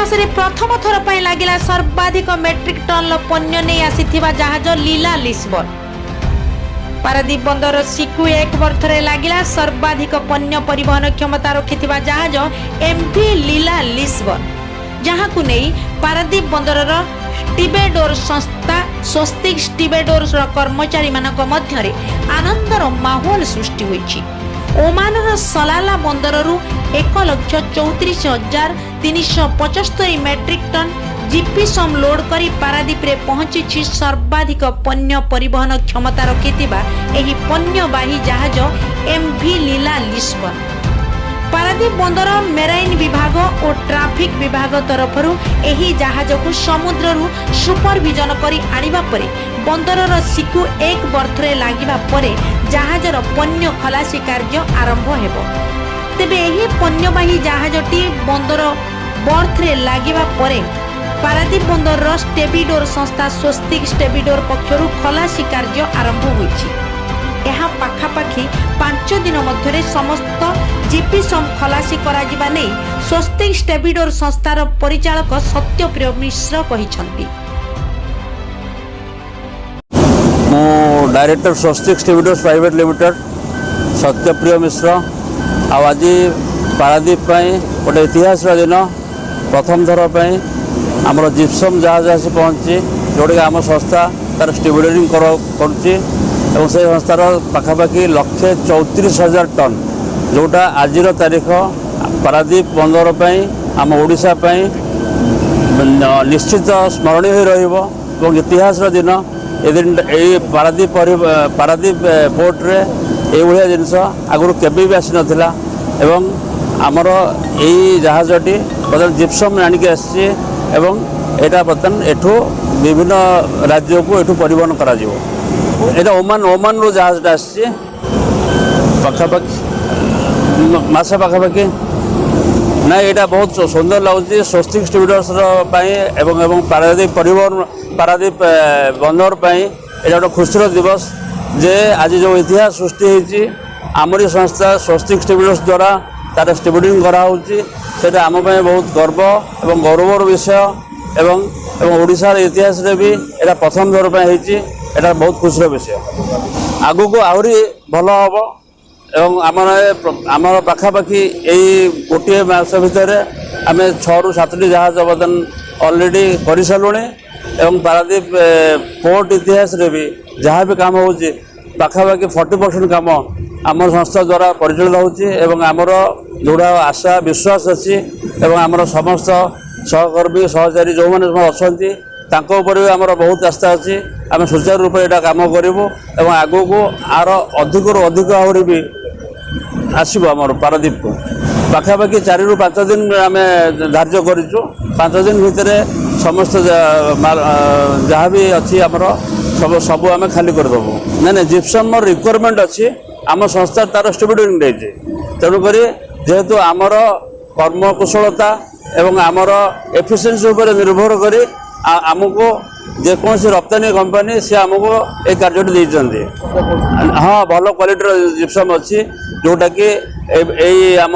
इतिहास प्रथम थर पर लगिला सर्वाधिक मेट्रिक टन पण्य नहीं आसीथिबा जहाज लीला लिस्बन। पारादीप बंदर सिकु एक वर्ष लगिला सर्वाधिक पण्य परिवहन क्षमता रखिथिबा जहाज एमवी लीला लिस्बन, जहां को नहीं पारादीप बंदर स्टीवेडोर संस्था स्वस्तिक स्टीवेडोर कर्मचारी मानक मध्यरे आनंदर माहौल सृष्टि होइछि। ओमानर सलाला बंदररू 1,34,375 मेट्रिक टन जीपीसम लोड करी पारादीप रे पहुंची सर्वाधिक पण्य परिवहन क्षमता रखिथिबा एही पण्यवाही जहाज एमवी लीला लिस्बन। पारादीप बंदर मेराइन विभाग और ट्राफिक विभाग तरफरु एही जहाज को समुद्ररू सुपरविजन करी आनिबा परे बंदरर सिकु एक बर्थरे लागिबा परे जहाजर पण्य खलासी कार्य आरंभ हेबो। तेबे एही पण्यवाही जहाजटी बंदर बर्थरे लागिबा परे पारादीप बंदर स्टेबिडोर संस्था स्वस्तिक स्टेबिडोर पक्षरु खलासी कार्य आरंभ होइछि। यह पाखापाखि 5 दिन मध्य समस्त जीपीसम खलासी करा जिबा नै स्वस्तिक स्टेबिडोर संस्थार परिचालक सत्यप्रिय मिश्र कहिसंती। मो डायरेक्टर स्वस्तिक स्टेबिडोर प्राइवेट लिमिटेड सत्यप्रिय मिश्र आज पारादीप गोटे इतिहास दिन प्रथम थर आमर जिप्सम जहाज आसी पहुँची जोटा आम संस्था तार स्टेबिडोरिंग करुच्ची और से संस्थार पाखापाखि 1,34,000 टन जोटा आज तारीख पारादीप बंदर आम ओडिशा निश्चित स्मरणीय हो रही इतिहास दिन ए पारादीप पोर्ट रे ये जिनस आगुरी केबे भी आसी नथिला एवं आमर यही जहाजटी बर्तमान जिप्सम आनिक आसी एटा बर्तमान एठू विभिन्न राज्य को एठू परिवहन करा जिवो। एटा ओमान रो जहाजटा आसी पाखापाखि मासे पाखापाखि ना यहाँ बहुत सुंदर लगुच स्वस्तिक स्टीवर्ड्स एवं पारादीप परिवहन पारादीप बंदर यहाँ गोटे खुशीर दिवस जे आज जो इतिहास सृष्टि होती आमरी संस्था स्वस्तिक स्टीवर्ड्स द्वारा तार स्टीवर्डिंग कराऊँगी आम बहुत गर्व एवं गौरवर विषय एवं ओडिशार इतिहास रे भी यहाँ प्रथम थर पर बहुत खुशीर विषय। आगु को आहरी भल हम एवं आमर पाखापाखि यही गोटे मास भितर आम 6 ରୁ 7टी जहाज बर्तन अलरेडी कर सारूँ एवं पारादीप पोर्ट इतिहास रे भी जहाँ भी काम होची पाखापाखि 40% काम आम संस्था द्वारा परिचालित होची आमर दृढ़ आशा विश्वास अच्छी आमर समस्त सहकर्मी सहचारी जो मैंने अच्छा भी आमर बहुत आस्था अच्छी आम सुचारू रूप यहाँ कम करूँ आगू को आर अधिक अधिक आहरी भी आसब आमर पारादीप को पाखापाखि 4 ରୁ 5 दिन आम धार्य करूँ 5 दिन भितर समस्त जहाँ भी अच्छी आमर सब आम खाली करदेबू ना जिप्सम रिक्वायरमेंट अच्छी आम संस्था तार स्टीवर्डिंग देती तेणुक जेहेतु आमर कर्मकुशलता एवं आमर एफिशिएंसी उपर निर्भर करी आमको जेकोसी रप्तानी कंपनी से आमको ये कार्य देते। हाँ भल क्वालिटी जिप्सम अच्छी जोटा कि आम